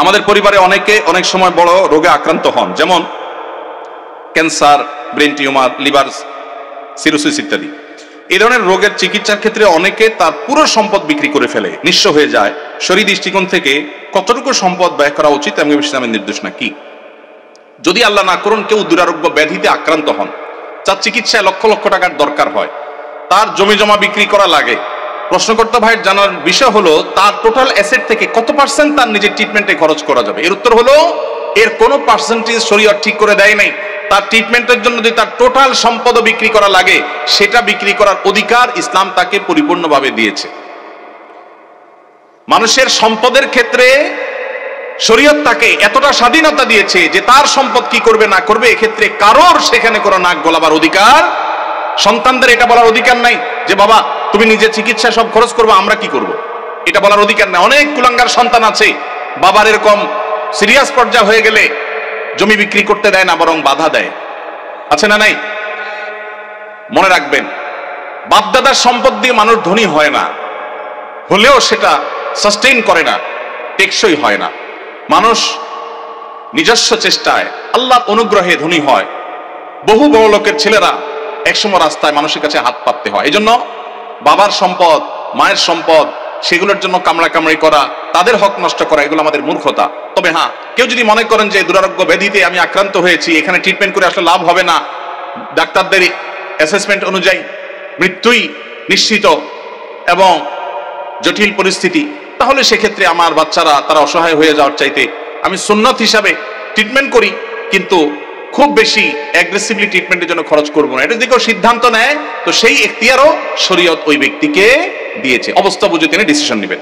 আমাদের পরিবারে অনেকে অনেক সময় বড় রোগে আক্রান্ত হন, যেমন cancer, brain tumour, liver cirrhosis ইত্যাদি। এই ধরনের রোগের চিকিৎসার ক্ষেত্রে অনেকে তার পুরো সম্পদ বিক্রি করে ফেলে, নিঃস্ব হয়ে যায়। শরীর দৃষ্টিকোণ থেকে কতটুকু সম্পদ ব্যয় করা উচিত এবং ইসলামের নির্দেশনা কি? যদি আল্লাহ না করুন কেউ দুরারোগ্য ব্যাধিতে আক্রান্ত হন, যার চিকিৎসায় লক্ষ লক্ষ টাকার দরকার হয়, তার জমি জমা বিক্রি করা লাগে, প্রশ্নকর্তা ভাইয়ের জানার বিষয় হলো তার টোটাল অ্যাসেট থেকে কত পার্সেন্ট তার নিজের ট্রিটমেন্টে খরচ করা যাবে? এর উত্তর হলো এর কোনো পার্সেন্টেজ শরীয়ত ঠিক করে দেয় নাই। তার ট্রিটমেন্টের জন্য যদি তার টোটাল সম্পদও বিক্রি করা লাগে, সেটা বিক্রি করার অধিকার ইসলাম তাকে পরিপূর্ণভাবে দিয়েছে। মানুষের সম্পদের ক্ষেত্রে শরীয়ত তাকে এতটা স্বাধীনতা দিয়েছে যে তার সম্পদ কি করবে না করবে এক্ষেত্রে কারোর সেখানে কোনো নাক গলাবার অধিকার, সন্তানদের এটা বলার অধিকার নাই যে বাবা তুমি নিজে চিকিৎসা সব খরচ করবো, আমরা কি করব, এটা বলার অধিকার নাই। অনেক কুলাঙ্গার সন্তান আছে, বাবার এরকম সিরিয়াস পর্যায়ে হয়ে গেলে জমি বিক্রি করতে দেয় না, বরং বাধা দেয়। আছে না নাই? মনে রাখবেন, বাপদাদার সম্পদ দিয়ে মানুষ ধনী হয় না, হলেও সেটা সাস্টেইন করে না, টেকসই হয় না। মানুষ নিজস্ব চেষ্টায় আল্লাহর অনুগ্রহে ধনী হয়। বহু বড় লোকের ছেলেরা একসময় রাস্তায় মানুষের কাছে হাত পাততে হয়। এই জন্য বাবার সম্পদ, মায়ের সম্পদ, সেগুলোর জন্য কামড়াকামড়ি করা, তাদের হক নষ্ট করা, এগুলো আমাদের মূর্খতা। তবে হ্যাঁ, কেউ যদি মনে করেন যে দুরারোগ্য ব্যাধিতে আমি আক্রান্ত হয়েছি, এখানে ট্রিটমেন্ট করে আসলে লাভ হবে না, ডাক্তারদের অ্যাসেসমেন্ট অনুযায়ী মৃত্যুই নিশ্চিত এবং জটিল পরিস্থিতি, তাহলে সেক্ষেত্রে আমার বাচ্চারা তারা অসহায় হয়ে যাওয়ার চাইতে আমি সুন্নত হিসাবে ট্রিটমেন্ট করি, কিন্তু খুব বেশি অ্যাগ্রেসিভলি ট্রিটমেন্টের জন্য খরচ করবো না। এটা যদি কেউ সিদ্ধান্ত নেয় তো সেই এখতিয়ারও শরীয়ত ওই ব্যক্তিকে দিয়েছে, অবস্থা বুঝে তিনি ডিসিশন নেবেন।